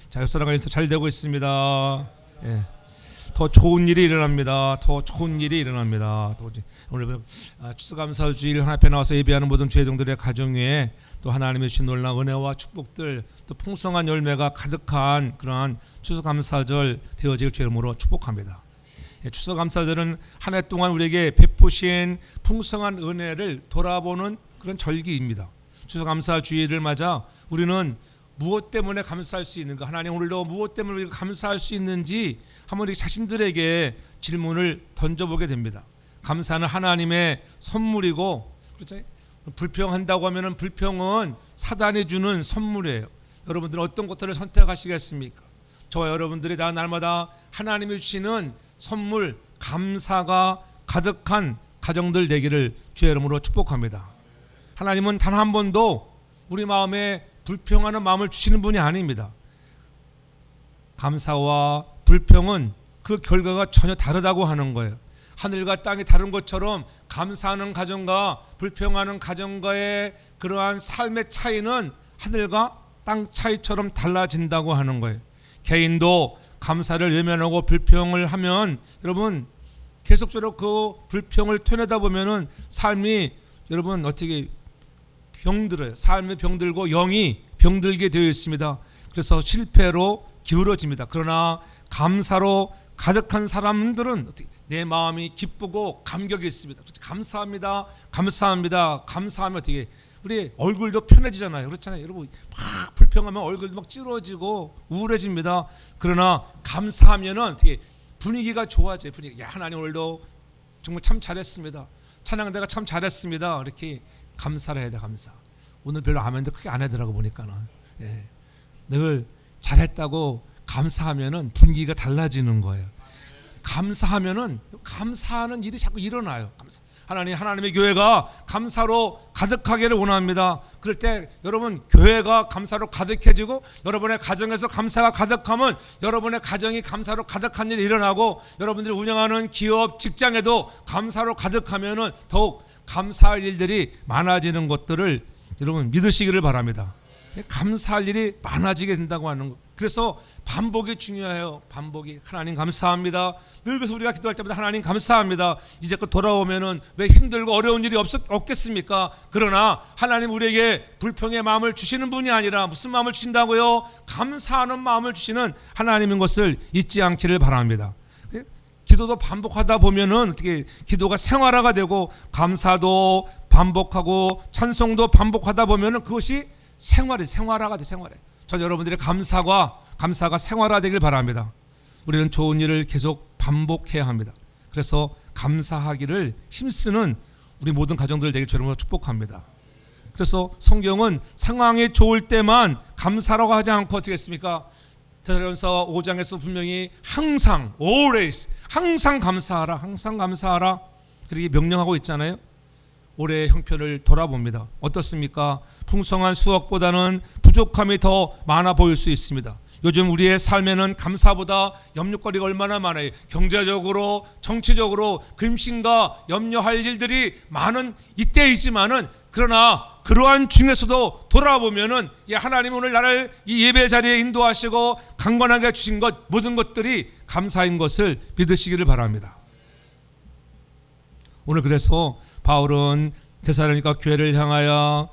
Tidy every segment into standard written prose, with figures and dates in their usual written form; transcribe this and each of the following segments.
자, 옆사람과 인사 잘 되고 있습니다. 예. 더 좋은 일이 일어납니다. 더 좋은 일이 일어납니다. 또 오늘 추수감사주일 하나 앞에 나와서 예배하는 모든 죄종들의 가정 위에 또 하나님의 주신 놀라운 은혜와 축복들, 또 풍성한 열매가 가득한 그러한 추수감사절 되어질 주 이름으로 축복합니다. 추수감사절은 한 해 동안 우리에게 베푸신 풍성한 은혜를 돌아보는 그런 절기입니다. 추수감사주일을 맞아 우리는 무엇 때문에 감사할 수 있는가, 하나님 오늘도 무엇 때문에 우리가 감사할 수 있는지 한번 우리 자신들에게 질문을 던져보게 됩니다. 감사는 하나님의 선물이고, 그렇죠? 불평한다고 하면은 불평은 사단이 주는 선물이에요. 여러분들은 어떤 것들을 선택하시겠습니까? 저와 여러분들이 날마다 하나님이 주시는 선물, 감사가 가득한 가정들 되기를 주의 이름으로 축복합니다. 하나님은 단 한 번도 우리 마음에 불평하는 마음을 주시는 분이 아닙니다. 감사와 불평은 그 결과가 전혀 다르다고 하는 거예요. 하늘과 땅이 다른 것처럼 감사하는 가정과 불평하는 가정과의 그러한 삶의 차이는 하늘과 땅 차이처럼 달라진다고 하는 거예요. 개인도 감사를 외면하고 불평을 하면 여러분 계속적으로 그 불평을 토해내다 보면은 삶이 여러분 어떻게 병들어요. 삶이 병들고 영이 병들게 되어 있습니다. 그래서 실패로 기울어집니다. 그러나 감사로 가득한 사람들은 내 마음이 기쁘고 감격이 있습니다. 감사합니다. 감사합니다. 감사하면 어떻게 우리 얼굴도 편해지잖아요. 그렇잖아요. 여러분 막 불평하면 얼굴도 막 찌러지고 우울해집니다. 그러나 감사하면은 어떻게 분위기가 좋아져요. 분위기. 야, 하나님 오늘도 정말 참 잘했습니다. 찬양대가 참 잘했습니다. 이렇게 감사를 해야 돼. 감사. 오늘 별로 아멘도 크게 안 하더라고 보니까는. 예. 늘 잘했다고 감사하면은 분위기가 달라지는 거예요. 감사하면은 감사하는 일이 자꾸 일어나요. 감사. 하나님의 교회가 감사로 가득하기를 원합니다. 그럴 때 여러분 교회가 감사로 가득해지고 여러분의 가정에서 감사가 가득하면 여러분의 가정이 감사로 가득한 일이 일어나고 여러분들이 운영하는 기업, 직장에도 감사로 가득하면은 더욱 감사할 일들이 많아지는 것들을 여러분 믿으시기를 바랍니다. 감사할 일이 많아지게 된다고 하는 것. 그래서 반복이 중요해요. 반복이. 하나님 감사합니다. 늘 그래서 우리가 기도할 때마다 하나님 감사합니다. 이제껏 돌아오면은 왜 힘들고 어려운 일이 없겠습니까? 그러나 하나님 우리에게 불평의 마음을 주시는 분이 아니라 무슨 마음을 주신다고요? 감사하는 마음을 주시는 하나님인 것을 잊지 않기를 바랍니다. 기도도 반복하다 보면은 어떻게 기도가 생활화가 되고 감사도 반복하고 찬송도 반복하다 보면은 그것이 생활화가 돼. 생활해. 전 여러분들의 감사가 생활화되길 바랍니다. 우리는 좋은 일을 계속 반복해야 합니다. 그래서 감사하기를 힘쓰는 우리 모든 가정들 되길 주님으로 축복합니다. 그래서 성경은 상황이 좋을 때만 감사라고 하지 않고 어떻게 했습니까? 데살로니가서 5장에서 분명히 항상 always 항상 감사하라, 항상 감사하라 그렇게 명령하고 있잖아요. 올해의 형편을 돌아봅니다. 어떻습니까? 풍성한 수확보다는 부족함이 더 많아 보일 수 있습니다. 요즘 우리의 삶에는 감사보다 염려거리가 얼마나 많아요. 경제적으로, 정치적으로 근심과 염려할 일들이 많은 이때이지만은 그러나 그러한 중에서도 돌아보면은 하나님 오늘 나를 이 예배 자리에 인도하시고 강건하게 주신 것 모든 것들이 감사인 것을 믿으시기를 바랍니다. 오늘 그래서 바울은 데살로니가 교회를 향하여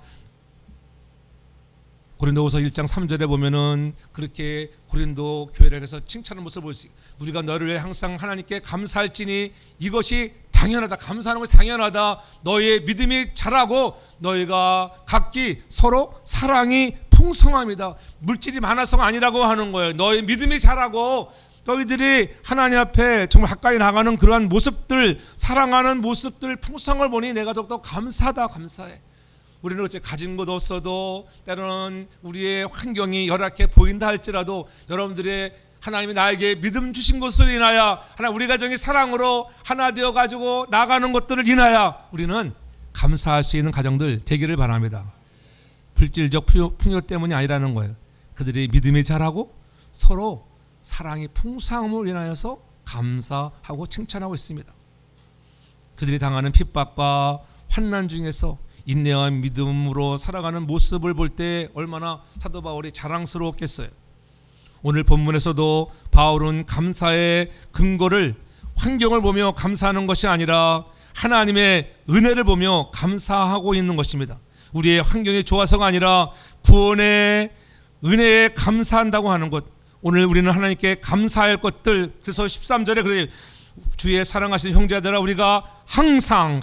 고린도후서 1장 3절에 보면은 그렇게 고린도 교회를 해서 칭찬하는 모습을 볼 수 있어요. 우리가 너를 위해 항상 하나님께 감사할지니 이것이 당연하다. 감사하는 것이 당연하다. 너희의 믿음이 자라고 너희가 각기 서로 사랑이 풍성합니다. 물질이 많아서가 아니라고 하는 거예요. 너희 믿음이 자라고 너희들이 하나님 앞에 정말 가까이 나가는 그러한 모습들, 사랑하는 모습들, 풍성을 보니 내가 더욱더 감사하다. 감사해. 우리는 어째 가진 것 없어도 때로는 우리의 환경이 열악해 보인다 할지라도 여러분들의 하나님이 나에게 믿음 주신 것을 인하여 하나 우리 가정이 사랑으로 하나 되어 가지고 나가는 것들을 인하여 우리는 감사할 수 있는 가정들 되기를 바랍니다. 물질적 풍요 때문이 아니라는 거예요. 그들의 믿음이 자라고 서로 사랑의 풍성함을 인하여서 감사하고 칭찬하고 있습니다. 그들이 당하는 핍박과 환난 중에서 인내와 믿음으로 살아가는 모습을 볼 때 얼마나 사도 바울이 자랑스러웠겠어요. 오늘 본문에서도 바울은 감사의 근거를 환경을 보며 감사하는 것이 아니라 하나님의 은혜를 보며 감사하고 있는 것입니다. 우리의 환경이 좋아서가 아니라 구원의 은혜에 감사한다고 하는 것. 오늘 우리는 하나님께 감사할 것들. 그래서 13절에 그래, 주의 사랑하신 형제들아 우리가 항상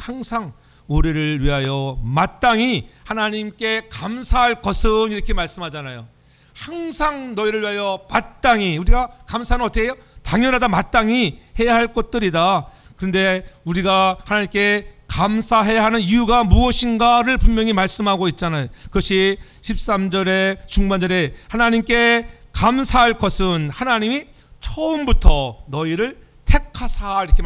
우리를 위하여 마땅히 하나님께 감사할 것은 이렇게 말씀하잖아요. 항상 너희를 위하여 마땅히, 우리가 감사는 어떻게 해요? 당연하다, 마땅히 해야 할 것들이다. 그런데 우리가 하나님께 감사해야 하는 이유가 무엇인가를 분명히 말씀하고 있잖아요. 그것이 13절의 중반절에 하나님께 감사할 것은 하나님이 처음부터 너희를 택하사, 이렇게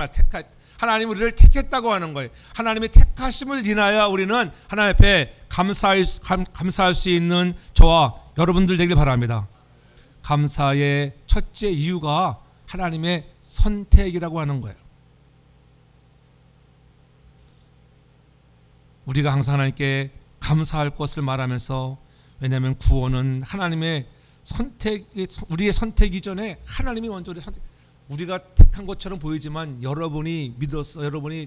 하나님 우리를 택했다고 하는 거예요. 하나님의 택하심을 인하여 우리는 하나님 앞에 감사할 수 있는 저와 여러분들 되길 바랍니다. 감사의 첫째 이유가 하나님의 선택이라고 하는 거예요. 우리가 항상 하나님께 감사할 것을 말하면서, 왜냐하면 구원은 하나님의 우리의 선택 이전에 하나님이 먼저 우리가 택한 것처럼 보이지만 여러분이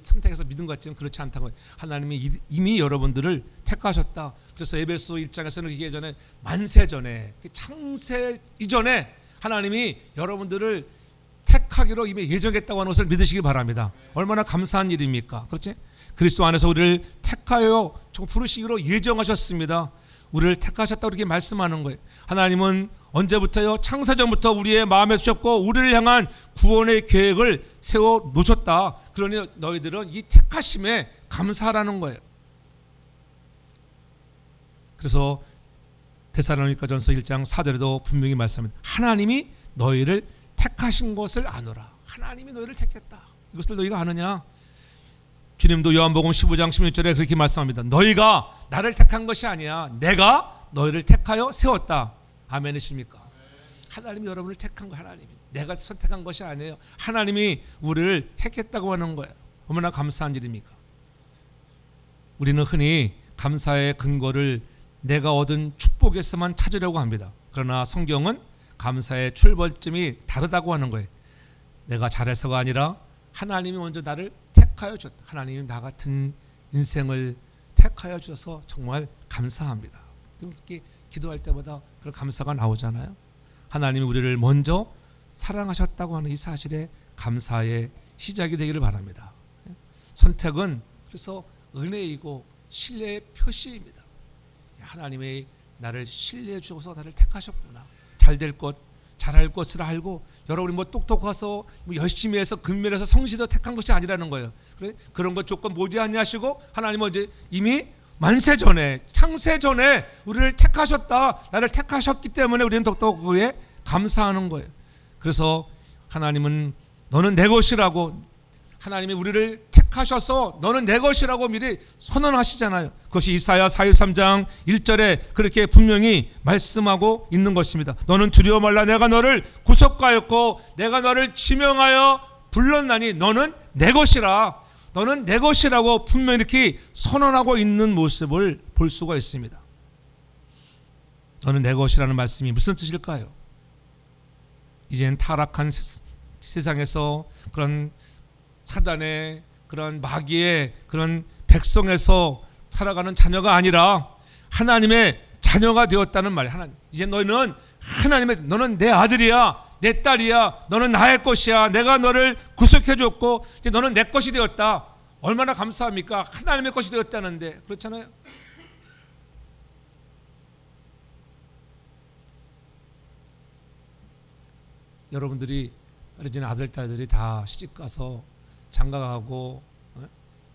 선택해서 믿은 것 같지만 그렇지 않다고. 하나님이 이미 여러분들을 택하셨다. 그래서 에베소 1장에서는 이게 전에 만세 전에, 창세 이전에 하나님이 여러분들을 택하기로 이미 예정했다고 하는 것을 믿으시기 바랍니다. 얼마나 감사한 일입니까? 그렇지? 그리스도 안에서 우리를 택하여 부르시기로 예정하셨습니다. 우리를 택하셨다고 이렇게 말씀하는 거예요. 하나님은 언제부터요? 창세전부터 우리의 마음에 두셨고 우리를 향한 구원의 계획을 세워 놓으셨다. 그러니 너희들은 이 택하심에 감사하라는 거예요. 그래서 데살로니가전서 1장 4절에도 분명히 말씀합니다. 하나님이 너희를 택하신 것을 아노라. 하나님이 너희를 택했다. 이것을 너희가 아느냐? 주님도 요한복음 15장 16절에 그렇게 말씀합니다. 너희가 나를 택한 것이 아니야. 내가 너희를 택하여 세웠다. 아멘이십니까? 하나님이 여러분을 택한 거, 하나님이. 내가 선택한 것이 아니에요. 하나님이 우리를 택했다고 하는 거예요. 얼마나 감사한 일입니까? 우리는 흔히 감사의 근거를 내가 얻은 축복에서만 찾으려고 합니다. 그러나 성경은 감사의 출발점이 다르다고 하는 거예요. 내가 잘해서가 아니라 하나님이 먼저 나를 택하여 줬다. 하나님이 나 같은 인생을 택하여 주셔서 정말 감사합니다. 이렇게 기도할 때마다 그런 감사가 나오잖아요. 하나님이 우리를 먼저 사랑하셨다고 하는 이 사실에 감사의 시작이 되기를 바랍니다. 선택은 그래서 은혜이고 신뢰의 표시입니다. 하나님이 나를 신뢰해 주셔서 나를 택하셨구나. 잘될 것, 잘할 것을 알고, 여러분이 뭐 똑똑해서 열심히 해서 근면해서 성실해서 택한 것이 아니라는 거예요. 그래? 그런 것 조건 모지않니 하시고 하나님은 이제 이미 만세 전에, 창세 전에 우리를 택하셨다. 나를 택하셨기 때문에 우리는 더욱더 그에 감사하는 거예요. 그래서 하나님은 너는 내 것이라고, 하나님이 우리를 택하셔서 너는 내 것이라고 미리 선언하시잖아요. 그것이 이사야 43장 1절에 그렇게 분명히 말씀하고 있는 것입니다. 너는 두려워 말라. 내가 너를 구속하였고 내가 너를 지명하여 불렀나니 너는 내 것이라. 너는 내 것이라고 분명히 이렇게 선언하고 있는 모습을 볼 수가 있습니다. 너는 내 것이라는 말씀이 무슨 뜻일까요? 이제는 타락한 세상에서 그런 사단의 그런 마귀의 그런 백성에서 살아가는 자녀가 아니라 하나님의 자녀가 되었다는 말이에요. 하나님, 이제 너는 하나님의, 너는 내 아들이야, 내 딸이야, 너는 나의 것이야. 내가 너를 구속해 줬고 이제 너는 내 것이 되었다. 얼마나 감사합니까? 하나님의 것이 되었다는데. 그렇잖아요. 여러분들이 어린 아들 딸들이 다 시집가서 장가가고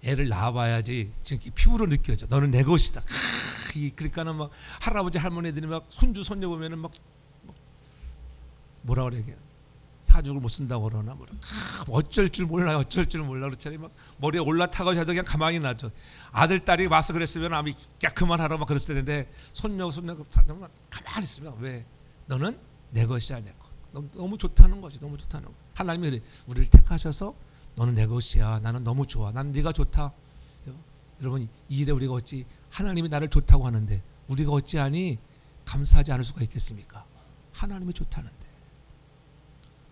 애를 낳아봐야지 지금 피부로 느껴져. 너는 내 것이다. 그러니까는 막 할아버지 할머니들이 막 손주 손녀 보면은 막 뭐라 그래, 사죽을 못 쓴다고 그러나 뭐라. 어쩔 줄 몰라, 어쩔 줄 몰라. 그렇잖아요. 막 머리에 올라타가지고 해도 그냥 가만히 놔줘. 아들 딸이 와서 그랬으면 아마 그만하라 막 그랬을 텐데 손녀 정말 가만히 있으면 왜? 너는 내 것이야, 내 것. 너무 좋다는 거지. 너무 좋다는 거. 하나님이 우리를 택하셔서 너는 내 것이야. 나는 너무 좋아. 난 네가 좋다. 여러분, 이 일에 우리가 어찌 하나님이 나를 좋다고 하는데 우리가 어찌하니 감사하지 않을 수가 있겠습니까? 하나님이 좋다는데.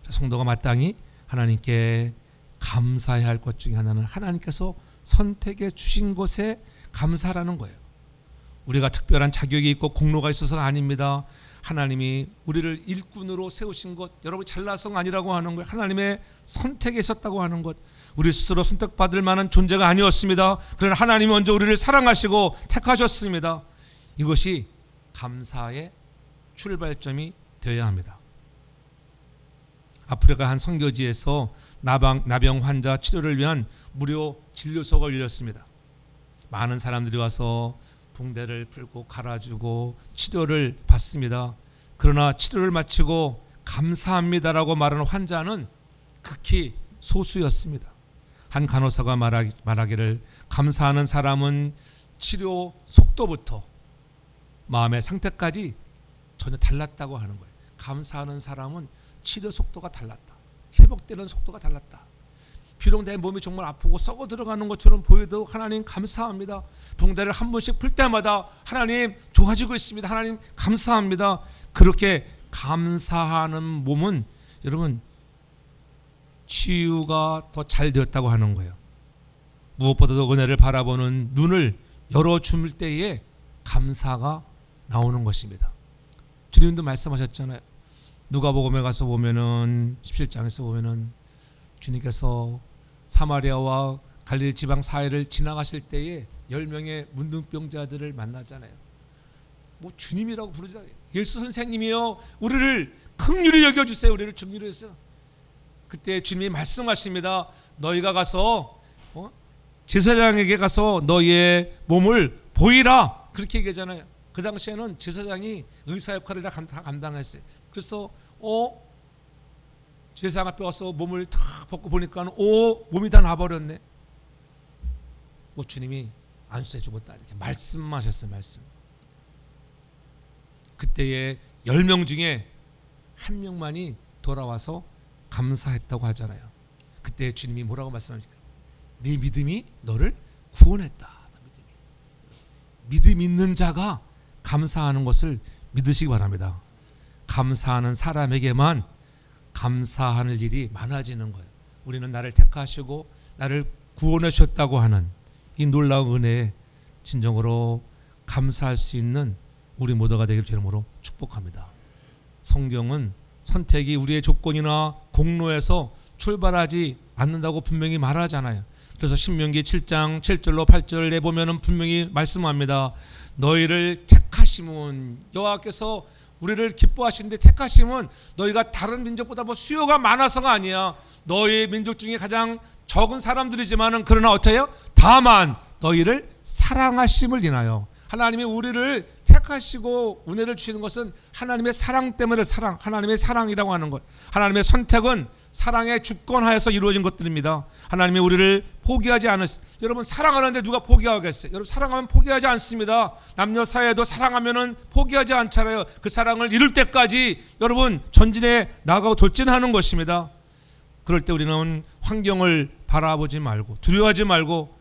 성도가 마땅히 하나님께 감사해야 할 것 중에 하나는 하나님께서 선택해 주신 것에 감사라는 거예요. 우리가 특별한 자격이 있고 공로가 있어서가 아닙니다. 하나님이 우리를 일꾼으로 세우신 것, 여러분 잘나서가 아니라고 하는 거예요. 하나님의 선택에 있었다고 하는 것. 우리 스스로 선택받을 만한 존재가 아니었습니다. 그러나 하나님이 먼저 우리를 사랑하시고 택하셨습니다. 이것이 감사의 출발점이 되어야 합니다. 아프리카 한 선교지에서 나병 환자 치료를 위한 무료 진료소가 열렸습니다. 많은 사람들이 와서 붕대를 풀고 갈아주고 치료를 받습니다. 그러나 치료를 마치고 감사합니다라고 말하는 환자는 극히 소수였습니다. 한 간호사가 말하기를 감사하는 사람은 치료 속도부터 마음의 상태까지 전혀 달랐다고 하는 거예요. 감사하는 사람은 치료 속도가 달랐다. 회복되는 속도가 달랐다. 비록 내 몸이 정말 아프고 썩어 들어가는 것처럼 보여도 하나님 감사합니다. 붕대를 한 번씩 풀 때마다 하나님 좋아지고 있습니다. 하나님 감사합니다. 그렇게 감사하는 몸은 여러분 치유가 더 잘 되었다고 하는 거예요. 무엇보다도 은혜를 바라보는 눈을 열어줄 때에 감사가 나오는 것입니다. 주님도 말씀하셨잖아요. 누가복음에 가서 보면은 17장에서 보면은 주님께서 사마리아와 갈릴리 지방 사이를 지나가실 때에 10명의 문둥병자들을 만나잖아요. 뭐 주님이라고 부르잖아요. 예수 선생님이요, 우리를 긍휼히 여겨주세요. 우리를 긍휼히 여겨주세요. 그때 주님이 말씀하십니다. 너희가 가서 제사장에게 가서 너희의 몸을 보이라, 그렇게 얘기하잖아요. 그 당시에는 제사장이 의사 역할을 다 감당했어요. 그래서 제사장 앞에 와서 몸을 탁 벗고 보니까 몸이 다 나버렸네. 뭐 주님이 안수해 주겠다 이렇게 말씀하셨어요. 말씀. 그때의 10명 중에 한 명만이 돌아와서 감사했다고 하잖아요. 그때 주님이 뭐라고 말씀하십니까? 네 믿음이 너를 구원했다. 믿음 있는 자가 감사하는 것을 믿으시기 바랍니다. 감사하는 사람에게만 감사하는 일이 많아지는 거예요. 우리는 나를 택하시고 나를 구원해 주셨다고 하는 이 놀라운 은혜에 진정으로 감사할 수 있는 우리 모두가 되기를 주님으로 축복합니다. 성경은 선택이 우리의 조건이나 공로에서 출발하지 않는다고 분명히 말하잖아요. 그래서 신명기 7장 7절로 8절에 보면은 분명히 말씀합니다. 너희를 택하심은, 여호와께서 우리를 기뻐하시는데 택하심은 너희가 다른 민족보다 뭐 수요가 많아서가 아니야. 너희 민족 중에 가장 적은 사람들이지만은 그러나 어때요? 다만 너희를 사랑하심을 인하여, 하나님이 우리를 택하시고 은혜를 주시는 것은 하나님의 사랑 때문에, 하나님의 사랑이라고 하는 것. 하나님의 선택은 사랑의 주권하에서 이루어진 것들입니다. 하나님이 우리를 포기하지 여러분 사랑하는데 누가 포기하겠어요? 여러분 사랑하면 포기하지 않습니다. 남녀 사이에도 사랑하면은 포기하지 않잖아요. 그 사랑을 이룰 때까지 여러분 전진해 나가고 돌진하는 것입니다. 그럴 때 우리는 환경을 바라보지 말고 두려워하지 말고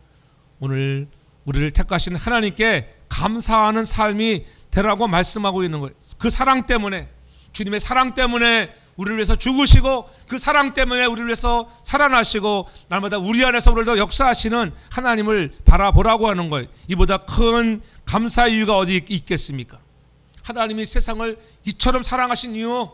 오늘 우리를 택하신 하나님께 감사하는 삶이 되라고 말씀하고 있는 거예요. 그 사랑 때문에, 주님의 사랑 때문에 우리를 위해서 죽으시고 그 사랑 때문에 우리를 위해서 살아나시고 날마다 우리 안에서 우리를 더 역사하시는 하나님을 바라보라고 하는 거예요. 이보다 큰 감사 이유가 어디 있겠습니까? 하나님이 세상을 이처럼 사랑하신 이유,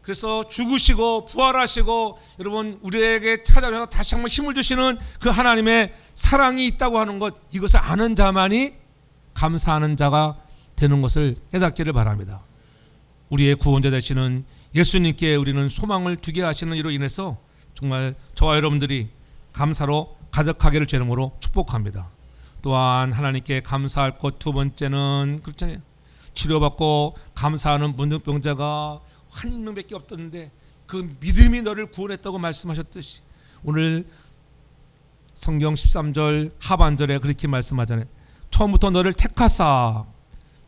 그래서 죽으시고 부활하시고 여러분 우리에게 찾아오셔서 다시 한번 힘을 주시는 그 하나님의 사랑이 있다고 하는 것, 이것을 아는 자만이 감사하는 자가 되는 것을 깨닫기를 바랍니다. 우리의 구원자 되시는 예수님께 우리는 소망을 두게 하시는 이로 인해서 정말 저와 여러분들이 감사로 가득하기를 주 이름으로 축복합니다. 또한 하나님께 감사할 것 두 번째는 그렇잖아요. 치료받고 감사하는 문둥병자가 한 명밖에 없었는데 그 믿음이 너를 구원했다고 말씀하셨듯이 오늘 성경 13절 하반절에 그렇게 말씀하잖아요. 처음부터 너를 택하사,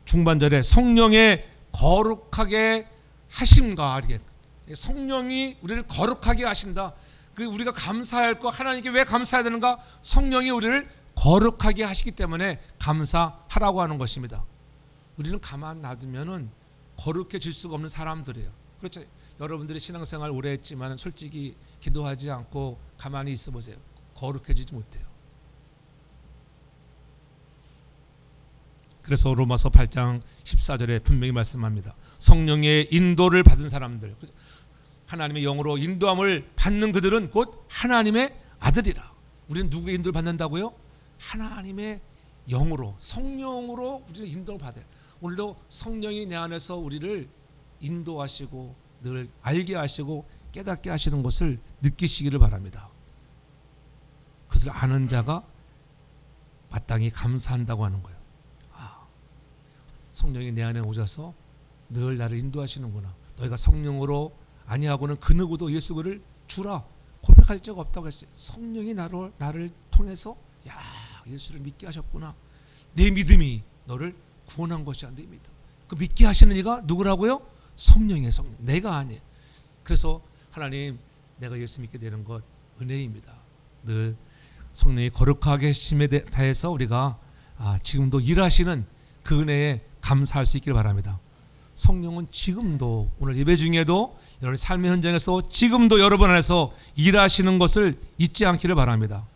중반절에 성령의 거룩하게 하심과, 이렇게 성령이 우리를 거룩하게 하신다. 그 우리가 감사할 거, 하나님께 왜 감사해야 되는가? 성령이 우리를 거룩하게 하시기 때문에 감사하라고 하는 것입니다. 우리는 가만 놔두면은 거룩해질 수가 없는 사람들이에요. 그렇죠? 여러분들이 신앙생활 오래 했지만 솔직히 기도하지 않고 가만히 있어 보세요. 거룩해지지 못해요. 그래서 로마서 8장 14절에 분명히 말씀합니다. 성령의 인도를 받은 사람들, 하나님의 영으로 인도함을 받는 그들은 곧 하나님의 아들이라. 우리는 누구의 인도를 받는다고요? 하나님의 영으로, 성령으로 우리는 인도를 받아요. 오늘도 성령이 내 안에서 우리를 인도하시고 늘 알게 하시고 깨닫게 하시는 것을 느끼시기를 바랍니다. 그것을 아는 자가 마땅히 감사한다고 하는 거예요. 성령이 내 안에 오셔서 늘 나를 인도하시는구나. 너희가 성령으로 아니하고는 그 누구도 예수 그를 주라 고백할 적 없다고 했어요. 성령이 나를 통해서 야, 예수를 믿게 하셨구나. 내 믿음이 너를 구원한 것이야. 내 믿음. 그 믿게 하시는 이가 누구라고요? 성령이에요. 성령. 내가 아니에요. 그래서 하나님, 내가 예수 믿게 되는 것 은혜입니다. 늘 성령이 거룩하게 하심에 대해서 우리가 지금도 일하시는 그 은혜에 감사할 수 있기를 바랍니다. 성령은 지금도 오늘 예배 중에도 여러분의 삶의 현장에서 지금도 여러분 안에서 일하시는 것을 잊지 않기를 바랍니다.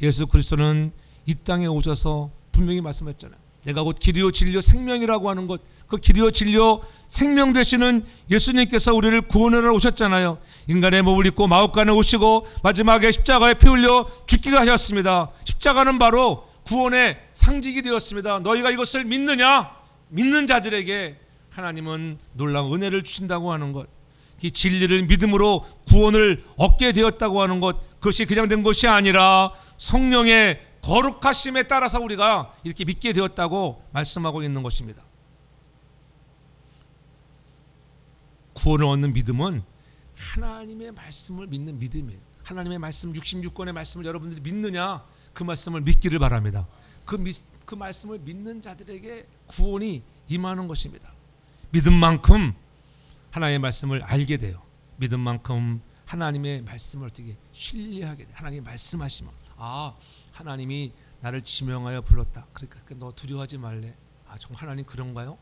예수 그리스도는 이 땅에 오셔서 분명히 말씀했잖아요. 내가 곧 길이요 진리요 생명이라고 하는 것, 그 길이요 진리요 생명 되시는 예수님께서 우리를 구원하러 오셨잖아요. 인간의 몸을 입고 마옥간에 오시고 마지막에 십자가에 피 흘려 죽기가 하셨습니다. 십자가는 바로 구원의 상징이 되었습니다. 너희가 이것을 믿느냐? 믿는 자들에게 하나님은 놀라운 은혜를 주신다고 하는 것, 이 진리를 믿음으로 구원을 얻게 되었다고 하는 것, 그것이 그냥 된 것이 아니라 성령의 거룩하심에 따라서 우리가 이렇게 믿게 되었다고 말씀하고 있는 것입니다. 구원을 얻는 믿음은 하나님의 말씀을 믿는 믿음이에요. 하나님의 말씀 66권의 말씀을 여러분들이 믿느냐? 그 말씀을 믿기를 바랍니다. 그 말씀을 믿는 자들에게 구원이 임하는 것입니다. 믿음만큼 하나님의 말씀을 알게 돼요. 믿음만큼 하나님의 말씀을 어떻게 신뢰하게 돼요. 하나님이 말씀하시면 하나님이 나를 지명하여 불렀다. 그러니까 너 두려워하지 말래. 정말 하나님 그런가요?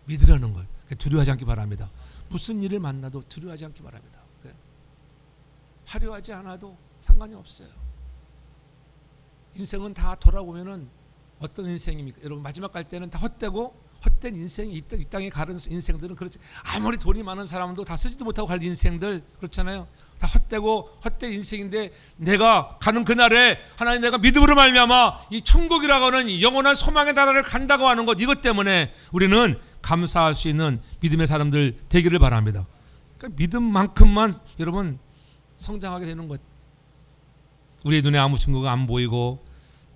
믿으라는 거예요. 두려워하지 않기 바랍니다. 무슨 일을 만나도 두려워하지 않기 바랍니다. 화려하지 않아도 상관이 없어요. 인생은 다 돌아보면은 어떤 인생입니까? 여러분 마지막 갈 때는 다 헛된 인생이 이 땅에 가는 인생들은 그렇지. 아무리 돈이 많은 사람도 다 쓰지도 못하고 갈 인생들 그렇잖아요. 다 헛된 인생인데 내가 가는 그날에 하나님 내가 믿음으로 말미암아 이 천국이라고 하는 영원한 소망의 나라를 간다고 하는 것, 이것 때문에 우리는 감사할 수 있는 믿음의 사람들 되기를 바랍니다. 그러니까 믿음만큼만 여러분 성장하게 되는 것. 우리의 눈에 아무 증거가 안 보이고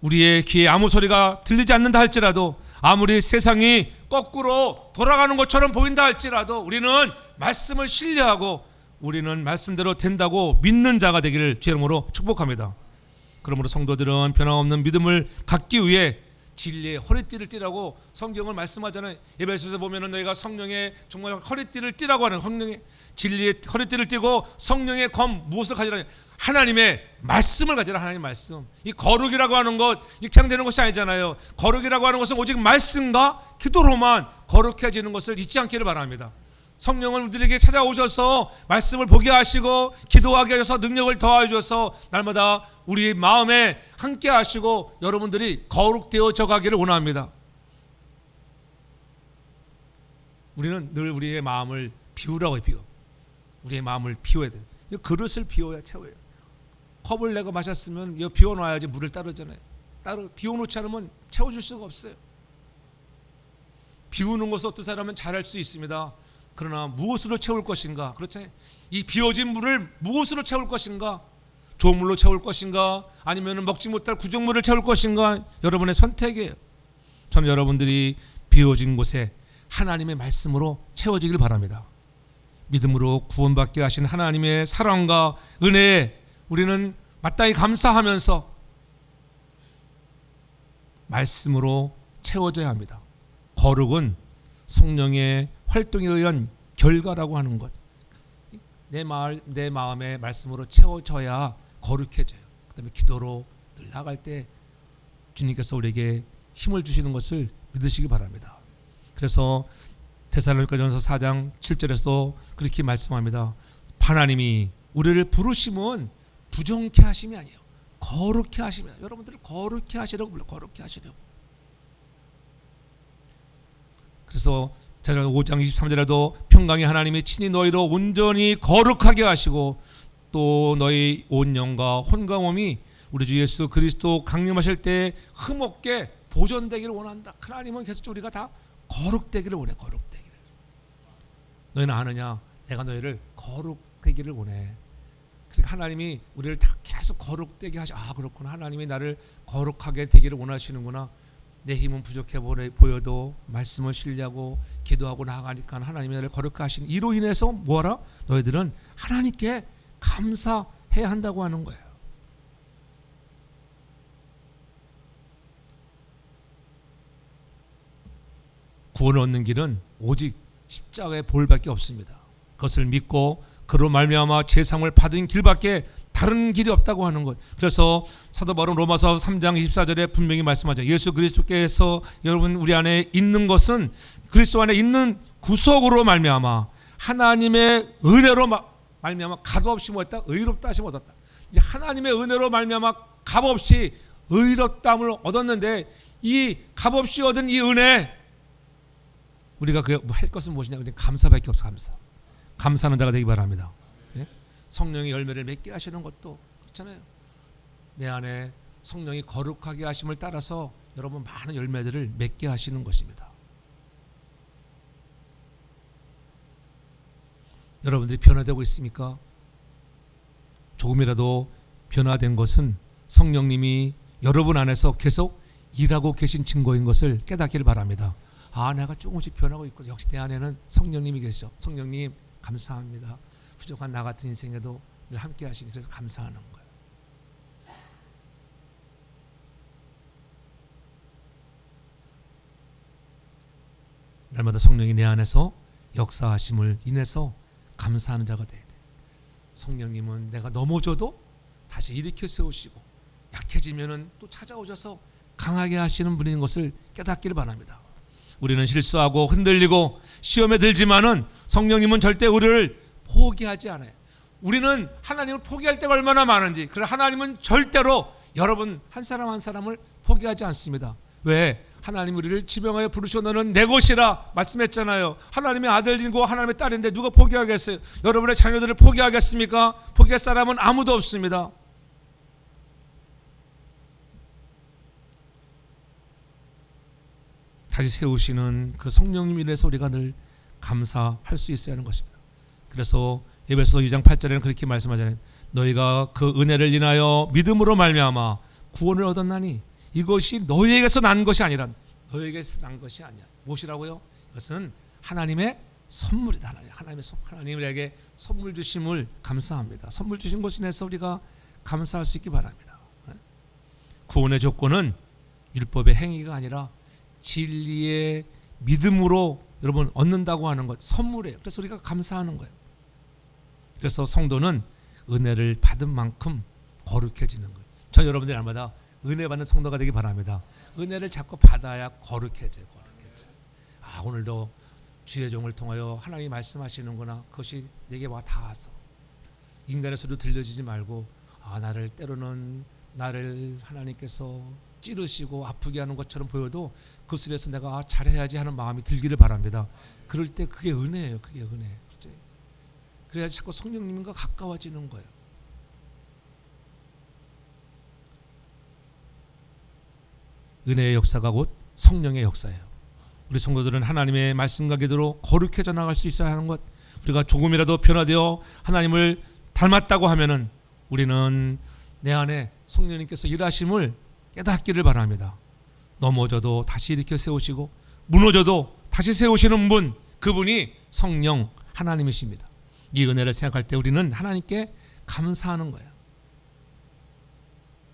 우리의 귀에 아무 소리가 들리지 않는다 할지라도, 아무리 세상이 거꾸로 돌아가는 것처럼 보인다 할지라도 우리는 말씀을 신뢰하고 우리는 말씀대로 된다고 믿는 자가 되기를 주의 이름으로 축복합니다. 그러므로 성도들은 변함없는 믿음을 갖기 위해 진리의 허리띠를 띠라고 성경을 말씀하잖아요. 에베소서에 보면은 너희가 성령의 정말 허리띠를 띠라고 하는, 성령의 진리의 허리띠를 띠고 성령의 검 무엇을 가지라? 하나님의 말씀을 가지라. 하나님의 말씀. 이 거룩이라고 하는 것 그냥 되는 것이 아니잖아요. 거룩이라고 하는 것은 오직 말씀과 기도로만 거룩해지는 것을 잊지 않기를 바랍니다. 성령은 우리에게 찾아오셔서 말씀을 보게 하시고 기도하게 하셔서 능력을 더하여 주셔서 날마다 우리 마음에 함께 하시고 여러분들이 거룩되어져 가기를 원합니다. 우리는 늘 우리의 마음을 비우라고 해요. 우리의 마음을 비워야 돼요. 그릇을 비워야 채워요. 컵을 내가 마셨으면 이거 비워놔야지 물을 따르잖아요. 따로 비워놓지 않으면 채워줄 수가 없어요. 비우는 것을 어떤 사람은 잘할 수 있습니다. 그러나 무엇으로 채울 것인가? 그렇잖아요. 이 비워진 물을 무엇으로 채울 것인가? 좋은 물로 채울 것인가? 아니면 먹지 못할 구정물을 채울 것인가? 여러분의 선택이에요. 저는 여러분들이 비워진 곳에 하나님의 말씀으로 채워지길 바랍니다. 믿음으로 구원받게 하신 하나님의 사랑과 은혜에 우리는 마땅히 감사하면서 말씀으로 채워져야 합니다. 거룩은 성령의 활동에 의한 결과라고 하는 것. 내 마음의 말씀으로 채워져야 거룩해져요. 그 다음에 기도로 늘 나갈 때 주님께서 우리에게 힘을 주시는 것을 믿으시기 바랍니다. 그래서 데살로니가전서 4장 7절에서도 그렇게 말씀합니다. 하나님이 우리를 부르심은 부정케 하심이 아니에요. 거룩케 하십니다. 여러분들을 거룩케 하시려고 불러. 거룩케 하시려고. 그래서 제사장 5장 23절에도 평강의 하나님이 친히 너희로 온전히 거룩하게 하시고 또 너희 온 영과 혼과 몸이 우리 주 예수 그리스도 강림하실 때 흠없게 보존되기를 원한다. 하나님은 계속 우리가 다 거룩되기를 원해. 거룩되기를. 너희는 아느냐? 내가 너희를 거룩되기를 원해. 그러니까 하나님이 우리를 다 계속 거룩되게 하시. 아, 그렇구나. 하나님이 나를 거룩하게 되기를 원하시는구나. 내 힘은 부족해 보여도 말씀을 신뢰하고 기도하고 나아가니까 하나님이 나를 거룩하게 하시는 이로 인해서 뭐하라? 너희들은 하나님께 감사해야 한다고 하는 거예요. 구원을 얻는 길은 오직 십자가의 보혈밖에 없습니다. 그것을 믿고 그로 말미암아 제상을 받은 길밖에 다른 길이 없다고 하는 것. 그래서 사도 바울은 로마서 3장 24절에 분명히 말씀하죠. 예수 그리스도께서 여러분 우리 안에 있는 것은 그리스도 안에 있는 구속으로 말미암아 하나님의 은혜로 말미암아 값없이 뭐했다? 의롭다 하심을 얻었다. 이제 하나님의 은혜로 말미암아 값없이 의롭다함을 얻었는데 이 값없이 얻은 이 은혜 우리가 그 할 것은 무엇이냐? 감사밖에 없어. 감사하는 자가 되기 바랍니다. 예? 성령의 열매를 맺게 하시는 것도 그렇잖아요. 내 안에 성령이 거룩하게 하심을 따라서 여러분 많은 열매들을 맺게 하시는 것입니다. 여러분들이 변화되고 있습니까? 조금이라도 변화된 것은 성령님이 여러분 안에서 계속 일하고 계신 증거인 것을 깨닫기를 바랍니다. 아, 내가 조금씩 변하고 있고 역시 내 안에는 성령님이 계셔. 성령님 감사합니다. 부족한 나 같은 인생에도 늘 함께 하시니 그래서 감사하는 거예요. 날마다 성령이 내 안에서 역사하심을 인해서 감사하는 자가 돼야 돼. 성령님은 내가 넘어져도 다시 일으켜 세우시고 약해지면은 또 찾아오셔서 강하게 하시는 분인 것을 깨닫기를 바랍니다. 우리는 실수하고 흔들리고 시험에 들지만은 성령님은 절대 우리를 포기하지 않아요. 우리는 하나님을 포기할 때가 얼마나 많은지. 그러나 하나님은 절대로 여러분 한 사람 한 사람을 포기하지 않습니다. 왜? 하나님 우리를 지명하여 부르셔 너는 내 것이라 말씀했잖아요. 하나님의 아들이고 하나님의 딸인데 누가 포기하겠어요? 여러분의 자녀들을 포기하겠습니까? 포기할 사람은 아무도 없습니다. 다시 세우시는 그 성령님 인해서 우리가 늘 감사할 수 있어야 하는 것입니다. 그래서 에베소서 2장 8절에는 그렇게 말씀하잖아요. 너희가 그 은혜를 인하여 믿음으로 말미암아 구원을 얻었나니 이것이 너희에게서 난 것이 아니라 너희에게서 난 것이 아니야. 무엇이라고요? 이것은 하나님의 선물이다. 하나님에게 선물 주심을 감사합니다. 선물 주신 것에 대해서 우리가 감사할 수 있기 바랍니다. 구원의 조건은 율법의 행위가 아니라 진리의 믿음으로 여러분 얻는다고 하는 것 선물이에요. 그래서 우리가 감사하는 거예요. 그래서 성도는 은혜를 받은 만큼 거룩해지는 거예요. 저 여러분들 날마다 은혜 받는 성도가 되기 바랍니다. 은혜를 자꾸 받아야 거룩해져요. 아, 오늘도 주의 종을 통하여 하나님이 말씀하시는구나. 그것이 내게 와 닿아서 인간의 소리도 들려지지 말고 아, 나를 때로는 나를 하나님께서 찌르시고 아프게 하는 것처럼 보여도 그 소리에서 내가 잘해야지 하는 마음이 들기를 바랍니다. 그럴 때 그게 은혜예요. 그게 은혜. 그렇지? 그래야 자꾸 성령님과 가까워지는 거예요. 은혜의 역사가 곧 성령의 역사예요. 우리 성도들은 하나님의 말씀과 기도로 거룩해져 나갈 수 있어야 하는 것. 우리가 조금이라도 변화되어 하나님을 닮았다고 하면은 우리는 내 안에 성령님께서 일하심을 깨닫기를 바랍니다. 넘어져도 다시 일으켜 세우시고 무너져도 다시 세우시는 분, 그분이 성령 하나님이십니다. 이 은혜를 생각할 때 우리는 하나님께 감사하는 거예요.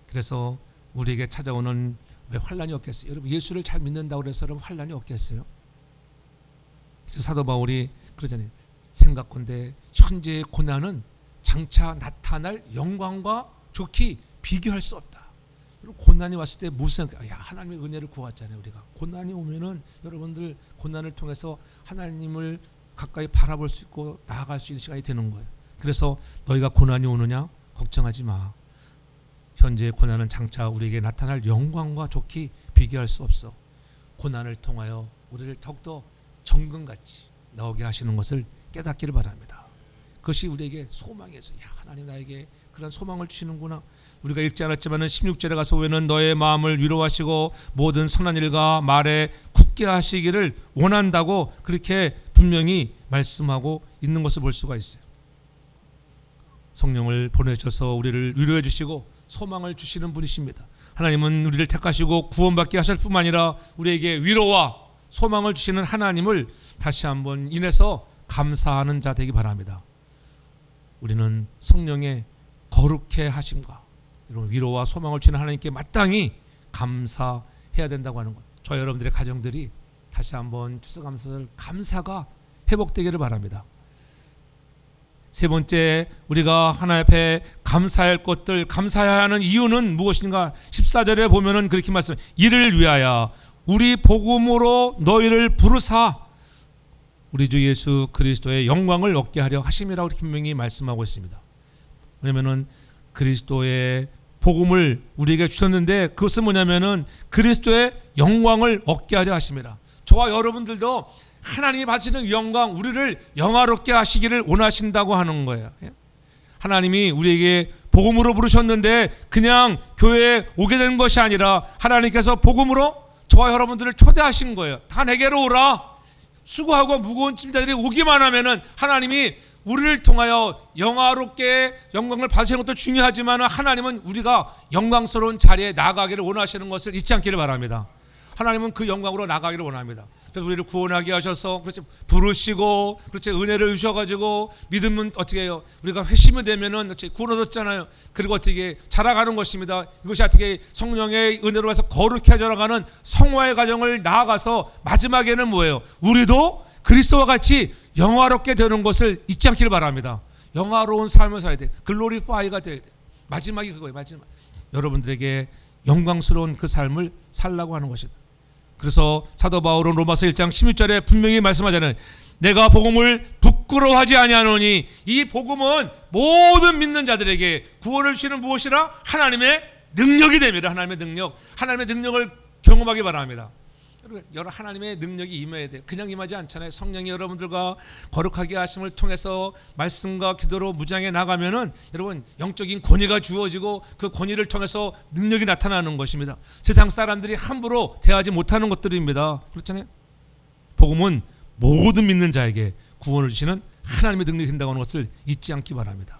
그래서 우리에게 찾아오는 왜 환난이 없겠어요? 여러분 예수를 잘 믿는다고 해서 여러분 환난이 없겠어요? 그래서 사도 바울이 그러잖아요. 생각건대 현재의 고난은 장차 나타날 영광과 좋게 비교할 수 없다. 그리고 고난이 왔을 때 무슨 생각? 야, 하나님의 은혜를 구했잖아요. 우리가 고난이 오면은 여러분들 고난을 통해서 하나님을 가까이 바라볼 수 있고 나아갈 수 있는 시간이 되는 거예요. 그래서 너희가 고난이 오느냐 걱정하지 마. 현재의 고난은 장차 우리에게 나타날 영광과 좋게 비교할 수 없어. 고난을 통하여 우리를 더욱더 정금같이 나오게 하시는 것을 깨닫기를 바랍니다. 그것이 우리에게 소망이었어요. 야, 하나님 나에게 그런 소망을 주시는구나. 우리가 읽지 않았지만 16절에 가서 보면 너의 마음을 위로하시고 모든 선한 일과 말에 굳게 하시기를 원한다고 그렇게 분명히 말씀하고 있는 것을 볼 수가 있어요. 성령을 보내셔서 우리를 위로해 주시고 소망을 주시는 분이십니다. 하나님은 우리를 택하시고 구원받게 하실 뿐만 아니라 우리에게 위로와 소망을 주시는 하나님을 다시 한번 인해서 감사하는 자 되기 바랍니다. 우리는 성령의 거룩해 하심과 이런 위로와 소망을 주시는 하나님께 마땅히 감사해야 된다고 하는 것. 저 여러분들의 가정들이 다시 한번 추수감사절 감사가 회복되기를 바랍니다. 세 번째, 우리가 하나님 앞에 감사할 것들, 감사해야 하는 이유는 무엇인가? 14절에 보면은 그렇게 말씀, 이를 위하여 우리 복음으로 너희를 부르사 우리 주 예수 그리스도의 영광을 얻게 하려 하심이라고 분명히 말씀하고 있습니다. 왜냐면은 그리스도의 복음을 우리에게 주셨는데 그것은 뭐냐면은 그리스도의 영광을 얻게 하려 하심이라. 저와 여러분들도 하나님이 받으시는 영광, 우리를 영화롭게 하시기를 원하신다고 하는 거예요. 하나님이 우리에게 복음으로 부르셨는데 그냥 교회에 오게 된 것이 아니라 하나님께서 복음으로 저와 여러분들을 초대하신 거예요. 다 내게로 오라. 수고하고 무거운 짐자들이 오기만 하면은 하나님이 우리를 통하여 영화롭게 영광을 받으시는 것도 중요하지만 하나님은 우리가 영광스러운 자리에 나가기를 원하시는 것을 잊지 않기를 바랍니다. 하나님은 그 영광으로 나가기를 원합니다. 그래서 우리를 구원하게 하셔서 그렇지 부르시고 그렇지 은혜를 주셔가지고 믿으면 어떻게 해요? 우리가 회심이 되면은 구원 얻었잖아요. 그리고 어떻게 자라가는 것입니다. 이것이 어떻게 성령의 은혜로 해서 거룩해져 나가는 성화의 과정을 나아가서 마지막에는 뭐예요? 우리도 그리스도와 같이 영화롭게 되는 것을 잊지 않기를 바랍니다. 영화로운 삶을 살아야 돼. 글로리파이가 돼야 돼. 마지막이 그거예요. 마지막. 여러분들에게 영광스러운 그 삶을 살라고 하는 것이다. 그래서 사도 바울은 로마서 1장 16절에 분명히 말씀하잖아요. 내가 복음을 부끄러워하지 아니하노니 이 복음은 모든 믿는 자들에게 구원을 주시는 무엇이라? 하나님의 능력이 됩니다. 하나님의 능력. 하나님의 능력을 경험하기 바랍니다. 여러 하나님의 능력이 임해야 돼요. 그냥 임하지 않잖아요. 성령이 여러분들과 거룩하게 하심을 통해서 말씀과 기도로 무장해 나가면은 여러분 영적인 권위가 주어지고 그 권위를 통해서 능력이 나타나는 것입니다. 세상 사람들이 함부로 대하지 못하는 것들입니다. 그렇잖아요. 복음은 모든 믿는 자에게 구원을 주시는 하나님의 능력이 된다고 하는 것을 잊지 않기 바랍니다.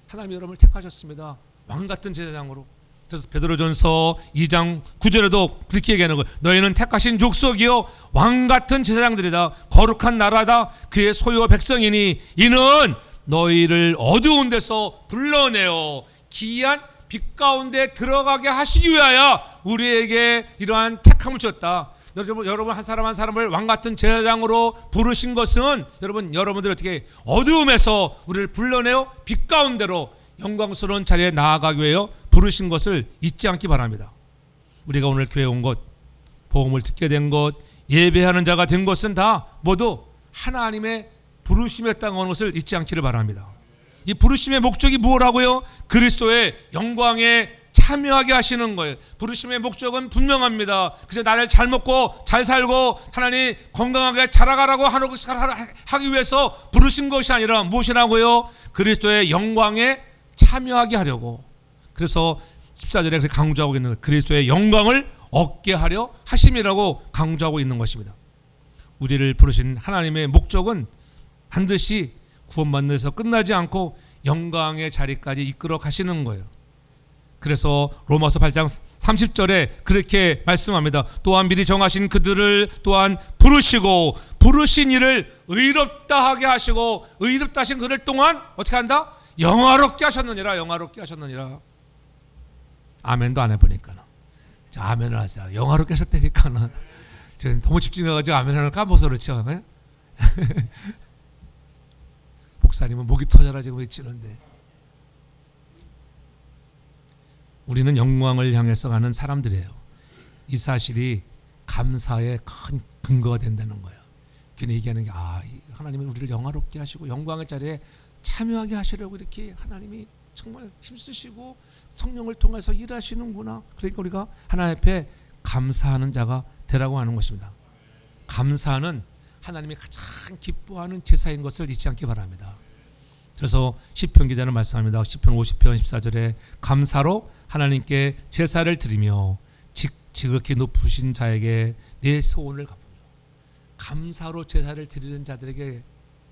하나님이 여러분을 택하셨습니다. 왕같은 제사장으로. 그래서 베드로전서 2장 9절에도 그렇게 얘기하는 거예요. 너희는 택하신 족속이요 왕같은 제사장들이다. 거룩한 나라다. 그의 소유 백성이니 이는 너희를 어두운 데서 불러내어 기이한 빛 가운데 들어가게 하시기 위하여 우리에게 이러한 택함을 주었다. 여러분 한 사람 한 사람을 왕같은 제사장으로 부르신 것은 여러분들이 어떻게 어두움에서 우리를 불러내어 빛 가운데로 영광스러운 자리에 나아가기 위하여 부르신 것을 잊지 않기 바랍니다. 우리가 오늘 교회에 온 것, 복음을 듣게 된 것, 예배하는 자가 된 것은 다 모두 하나님의 부르심이었다는 것을 잊지 않기를 바랍니다. 이 부르심의 목적이 뭐라고요? 그리스도의 영광에 참여하게 하시는 거예요. 부르심의 목적은 분명합니다. 그저 나를 잘 먹고 잘 살고 하나님 건강하게 자라가라고 하기 위해서 부르신 것이 아니라 무엇이라고요? 그리스도의 영광에 참여하게 하려고. 그래서 14절에 그렇게 강조하고 있는 거예요. 그리스도의 영광을 얻게 하려 하심이라고 강조하고 있는 것입니다. 우리를 부르신 하나님의 목적은 반드시 구원받는 데서 끝나지 않고 영광의 자리까지 이끌어 가시는 거예요. 그래서 로마서 8장 30절에 그렇게 말씀합니다. 또한 미리 정하신 그들을 또한 부르시고 부르신 이를 의롭다 하게 하시고 의롭다 하신 그를 또한 어떻게 한다? 영화롭게 하셨느니라. 영화롭게 하셨느니라. 아멘도 안 해보니까는. 자, 아멘을 하세요. 영화롭게 하셨다니까는. 지금 너무 집중해가지고 아멘을 까먹어서 그렇죠. 목사님은 목이 터져라 지금 외치는데. 우리는 영광을 향해서 가는 사람들이에요. 이 사실이 감사의 큰 근거가 된다는 거예요. 괜히 얘기하는 게 하나님은 우리를 영화롭게 하시고 영광의 자리에 참여하게 하시려고 이렇게 하나님이 정말 힘쓰시고 성령을 통해서 일하시는구나. 그러니까 우리가 하나님 앞에 감사하는 자가 되라고 하는 것입니다. 감사는 하나님이 가장 기뻐하는 제사인 것을 잊지 않기 바랍니다. 그래서 시편 기자는 말씀합니다. 시편 50편 14절에 감사로 하나님께 제사를 드리며 지극히 높으신 자에게 내 소원을 갚으며. 감사로 제사를 드리는 자들에게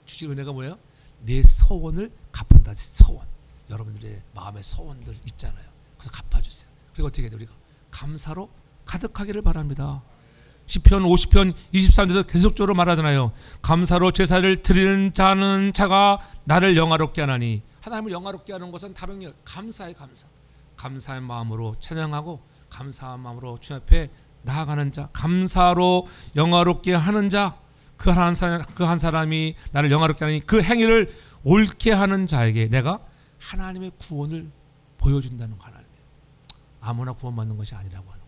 주신 은혜가 뭐예요? 내 소원을 갚는다. 소원. 여러분들의 마음의 소원들 있잖아요. 그래서 갚아주세요. 그리고 어떻게 해야 돼요? 우리가 감사로 가득하기를 바랍니다. 시편 50편 23절에서 계속적으로 말하잖아요. 감사로 제사를 드리는 자가 나를 영화롭게 하나니. 하나님을 영화롭게 하는 것은 다른 게 감사의 감사. 감사의 마음으로 찬양하고 감사한 마음으로 주님 앞에 나아가는 자, 감사로 영화롭게 하는 자, 그 한 사람이 나를 영화롭게 하니 그 행위를 옳게 하는 자에게 내가 하나님의 구원을 보여준다는 거. 하나님 아무나 구원받는 것이 아니라고 하는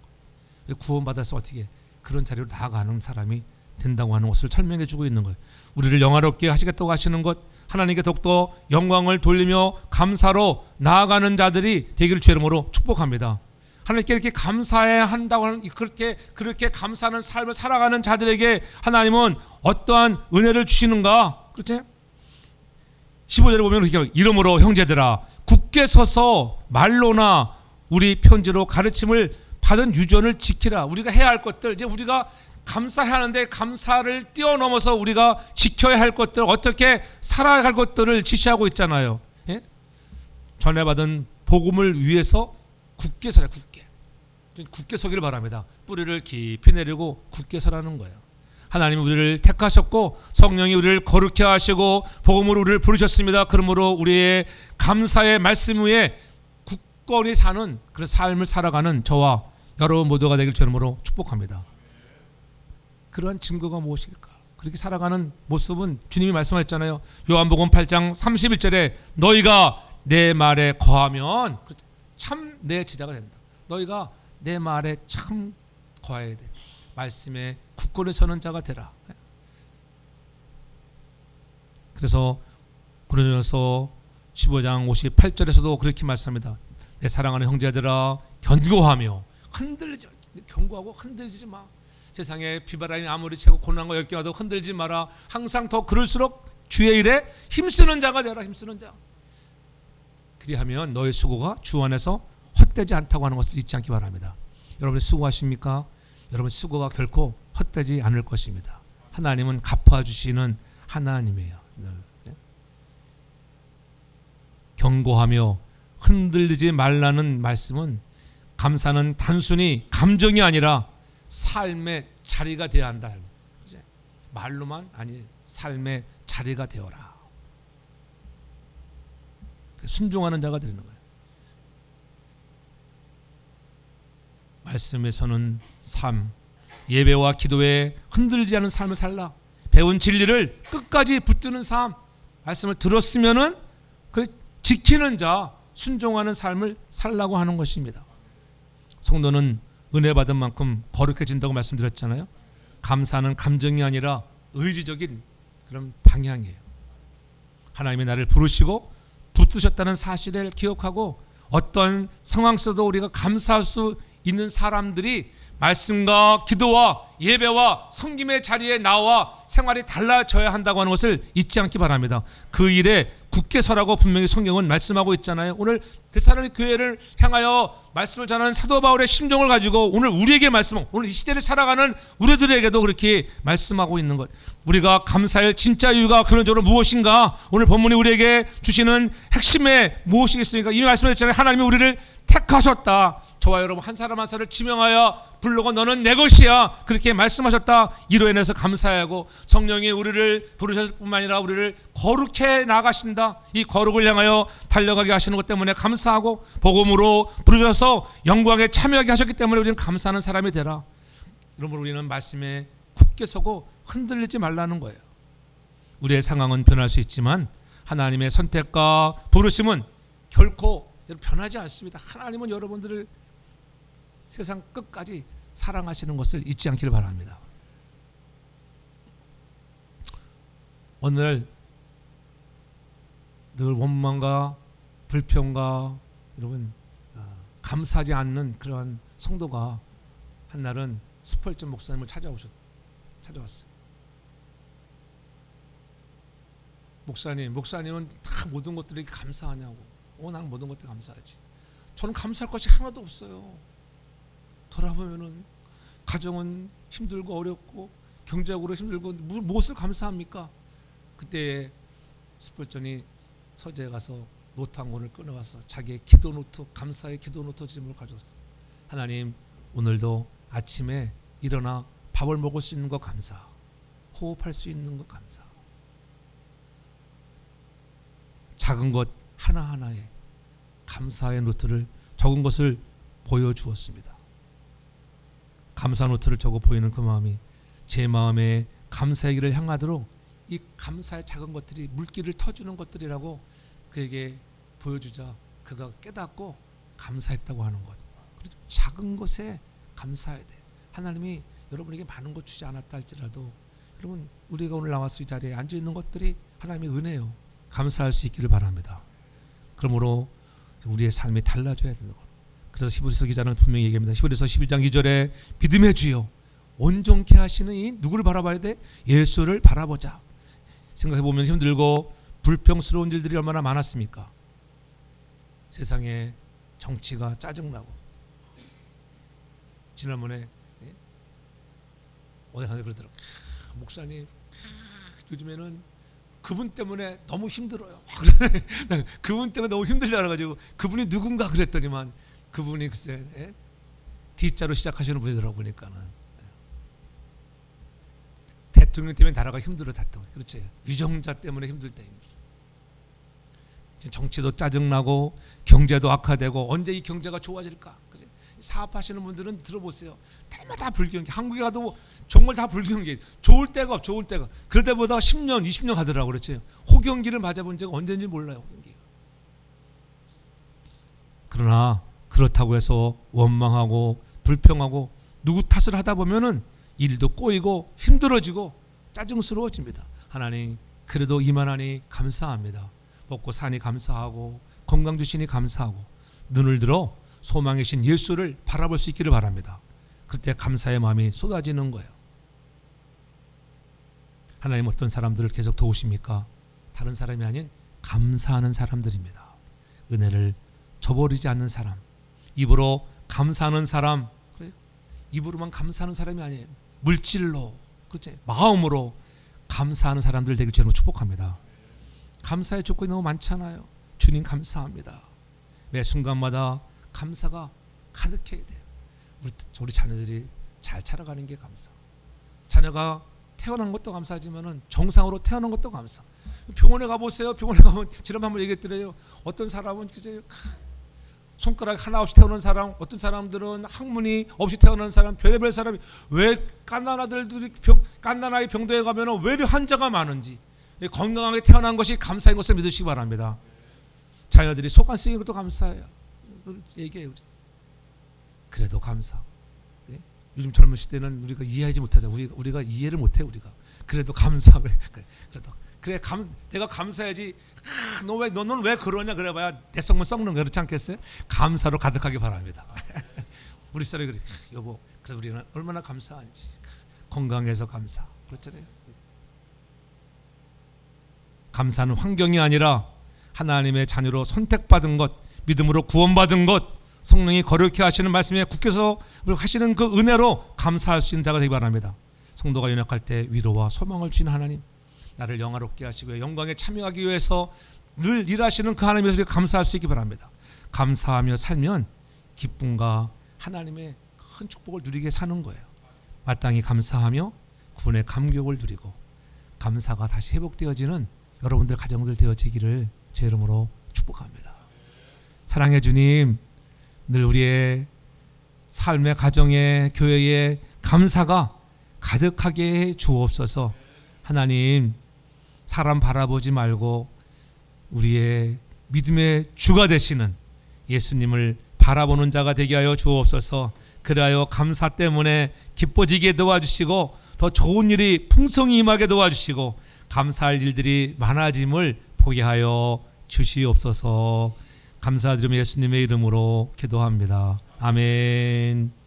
거. 구원받아서 어떻게 그런 자리로 나아가는 사람이 된다고 하는 것을 설명해 주고 있는 거예요. 우리를 영화롭게 하시겠다고 하시는 것, 하나님께 더욱더 영광을 돌리며 감사로 나아가는 자들이 되기를 주의 이름으로 축복합니다. 하나님께 이렇게 감사해야 한다고 하는, 그렇게 감사하는 삶을 살아가는 자들에게 하나님은 어떠한 은혜를 주시는가? 그렇지? 15절에 보면 이렇게 이러므로 형제들아 굳게 서서 말로나 우리 편지로 가르침을 받은 유전을 지키라. 우리가 해야 할 것들, 이제 우리가 감사해야 하는데 감사를 뛰어넘어서 우리가 지켜야 할 것들, 어떻게 살아야 할 것들을 지시하고 있잖아요. 예? 전해받은 복음을 위해서 굳게 서라. 굳게 서기를 바랍니다. 뿌리를 깊이 내리고 굳게 서라는 거예요. 하나님이 우리를 택하셨고 성령이 우리를 거룩해 하시고 복음으로 우리를 부르셨습니다. 그러므로 우리의 감사의 말씀 위에 굳건히 사는 그런 삶을 살아가는 저와 여러분 모두가 되길 주님으로 축복합니다. 그러한 증거가 무엇일까? 그렇게 살아가는 모습은 주님이 말씀하셨잖아요. 요한복음 8장 31절에 너희가 내 말에 거하면 참 내 제자가 된다. 너희가 내 말에 참 거해야 돼. 말씀에 굳건히 서는 자가 되라. 그래서 고린도전서 15장 58절에서도 그렇게 말씀합니다. 내 사랑하는 형제들아 견고하며 견고하고 흔들리지 마. 세상에 비바람이 아무리 채고 고난과 역경와도 흔들지 마라. 항상 더 그럴수록 주의 일에 힘쓰는 자가 되라. 힘쓰는 자. 그리하면 너의 수고가 주 안에서 헛되지 않다고 하는 것을 잊지 않기 바랍니다. 여러분 수고하십니까? 여러분 수고가 결코 헛되지 않을 것입니다. 하나님은 갚아주시는 하나님이에요. 견고하며 흔들리지 말라는 말씀은 감사는 단순히 감정이 아니라 삶의 자리가 되어야 한다. 말로만 아니 삶의 자리가 되어라. 순종하는 자가 되는 거예요. 말씀에서는 삶, 예배와 기도에 흔들리지 않은 삶을 살라. 배운 진리를 끝까지 붙드는 삶, 말씀을 들었으면은 그 지키는 자, 순종하는 삶을 살라고 하는 것입니다. 성도는 은혜 받은 만큼 거룩해진다고 말씀드렸잖아요. 감사는 감정이 아니라 의지적인 그런 방향이에요. 하나님이 나를 부르시고 붙드셨다는 사실을 기억하고 어떤 상황 속에도 우리가 감사할 수 있는 사람들이 말씀과 기도와 예배와 섬김의 자리에 나와 생활이 달라져야 한다고 하는 것을 잊지 않기 바랍니다. 그 일에 굳게 서라고 분명히 성경은 말씀하고 있잖아요. 오늘 데살로니가 교회를 향하여 말씀을 전하는 사도 바울의 심정을 가지고 오늘 우리에게 오늘 이 시대를 살아가는 우리들에게도 그렇게 말씀하고 있는 것. 우리가 감사할 진짜 이유가 근원적으로 무엇인가? 오늘 본문이 우리에게 주시는 핵심에 무엇이겠습니까? 이미 말씀하셨잖아요. 하나님이 우리를 택하셨다. 저와 여러분 한 사람 한 사람을 지명하여 부르고 너는 내 것이야. 그렇게 말씀하셨다. 이로 인해서 감사하고 성령이 우리를 부르셨을 뿐만 아니라 우리를 거룩해 나가신다. 이 거룩을 향하여 달려가게 하시는 것 때문에 감사하고 복음으로 부르셔서 영광에 참여하게 하셨기 때문에 우리는 감사하는 사람이 되라. 그러므로 우리는 말씀에 굳게 서고 흔들리지 말라는 거예요. 우리의 상황은 변할 수 있지만 하나님의 선택과 부르심은 결코 여러분 변하지 않습니다. 하나님은 여러분들을 세상 끝까지 사랑하시는 것을 잊지 않기를 바랍니다. 오늘 늘 원망과 불평과 여러분 감사하지 않는 그러한 성도가 한날은 스펄전 목사님을 찾아왔어요. 목사님은 다 모든 것들이 감사하냐고. 나는 모든 것들이 감사하지. 저는 감사할 것이 하나도 없어요. 돌아보면은 가정은 힘들고 어렵고 경제적으로 힘들고 무엇을 감사합니까? 그때 스펄전이 서재에 가서 노트 한 권을 꺼내와서 자기의 기도 노트, 감사의 기도 노트 지문을 가져왔어. 하나님, 오늘도 아침에 일어나 밥을 먹을 수 있는 것 감사, 호흡할 수 있는 것 감사. 작은 것 하나하나에 감사의 노트를 적은 것을 보여주었습니다. 감사 노트를 적어 보이는 그 마음이 제 마음에 감사의 길을 향하도록 이 감사의 작은 것들이 물길을 터주는 것들이라고 그에게 보여주자 그가 깨닫고 감사했다고 하는 것. 작은 것에 감사해야 돼. 하나님이 여러분에게 많은 것 주지 않았다 할지라도 여러분 우리가 오늘 나와서 이 자리에 앉아 있는 것들이 하나님의 은혜요. 감사할 수 있기를 바랍니다. 그러므로 우리의 삶이 달라져야 되는 것. 그래서 히브리서 기자는 분명히 얘기합니다. 히브리서 12장 2절에 믿음의 주요 온전케 하시는 이 누구를 바라봐야 돼? 예수를 바라보자. 생각해보면 힘들고 불평스러운 일들이 얼마나 많았습니까? 세상에 정치가 짜증나고 지난번에 어디 가서 그러더라고요. 목사님 요즘에는 그분 때문에 너무 힘들어요. 그분 때문에 너무 힘들다 그래가지고 그분이 누군가 그랬더니만 그분이 글쎄 D자로 시작하시는 분이더라고 보니까는 대통령 때문에 나라가 힘들어 대통령. 그렇지. 위정자 때문에 힘들 때 정치도 짜증나고 경제도 악화되고 언제 이 경제가 좋아질까? 그치? 사업하시는 분들은 들어보세요. 때마다 불경기. 한국에 가도 정말 다 불경기. 좋을 때가 없. 좋을 때가. 그럴 때보다 10년 20년 가더라고. 그렇지. 호경기를 맞아본 적은 언제인지 몰라요. 호경기. 그러나 그렇다고 해서 원망하고 불평하고 누구 탓을 하다 보면은 일도 꼬이고 힘들어지고 짜증스러워집니다. 하나님 그래도 이만하니 감사합니다. 먹고 사니 감사하고 건강 주시니 감사하고 눈을 들어 소망의 신 예수를 바라볼 수 있기를 바랍니다. 그때 감사의 마음이 쏟아지는 거예요. 하나님 어떤 사람들을 계속 도우십니까? 다른 사람이 아닌 감사하는 사람들입니다. 은혜를 저버리지 않는 사람, 입으로 감사하는 사람, 그래요? 입으로만 감사하는 사람이 아니에요. 물질로, 그렇지? 마음으로 감사하는 사람들 되길 주님으로 축복합니다. 감사의 조건이 너무 많잖아요. 주님 감사합니다. 매 순간마다 감사가 가득해야 돼요. 우리 자녀들이 잘 자라가는 게 감사. 자녀가 태어난 것도 감사하지만은 정상으로 태어난 것도 감사. 병원에 가보세요. 병원에 가면 지난번에 한번 얘기했더래요. 어떤 사람은 그저 손가락 하나 없이 태어난 사람, 어떤 사람들은 학문이 없이 태어난 사람, 별의별 사람이 왜 갓난아이 병동에 가면 왜 환자가 많은지 건강하게 태어난 것이 감사인 것을 믿으시기 바랍니다. 자녀들이 속 안 쓰이는 것도 감사해요. 얘기해요. 그래도 감사. 네? 요즘 젊은 시대는 우리가 이해하지 못하죠. 우리가 이해를 못해 우리가. 그래도 감사. 그래도 그래 내가 감사해야지. 너는 왜 그러냐 그래봐야 내 속만 썩는 거 그렇지 않겠어요? 감사로 가득하기 바랍니다. 우리 사람이 그래 여보 그래 우리는 얼마나 감사한지 건강해서 감사 그렇잖아요. 감사는 환경이 아니라 하나님의 자녀로 선택받은 것, 믿음으로 구원받은 것, 성령이 거룩히 하시는 말씀에 굳게서 하시는 그 은혜로 감사할 수 있는 자가 되기 바랍니다. 성도가 연약할 때 위로와 소망을 주시는 하나님, 나를 영화롭게 하시고 영광에 참여하기 위해서 늘 일하시는 그 하나님에서 감사할 수 있기 바랍니다. 감사하며 살면 기쁨과 하나님의 큰 축복을 누리게 사는 거예요. 마땅히 감사하며 구원의 감격을 누리고 감사가 다시 회복되어지는 여러분들 가정들 되어지기를 제 이름으로 축복합니다. 사랑해 주님, 늘 우리의 삶의 가정에 교회에 감사가 가득하게 해 주옵소서. 하나님, 사람 바라보지 말고 우리의 믿음의 주가 되시는 예수님을 바라보는 자가 되게 하여 주옵소서. 그리하여 감사 때문에 기뻐지게 도와주시고 더 좋은 일이 풍성히 임하게 도와주시고 감사할 일들이 많아짐을 보게 하여 주시옵소서. 감사드리며 예수님의 이름으로 기도합니다. 아멘.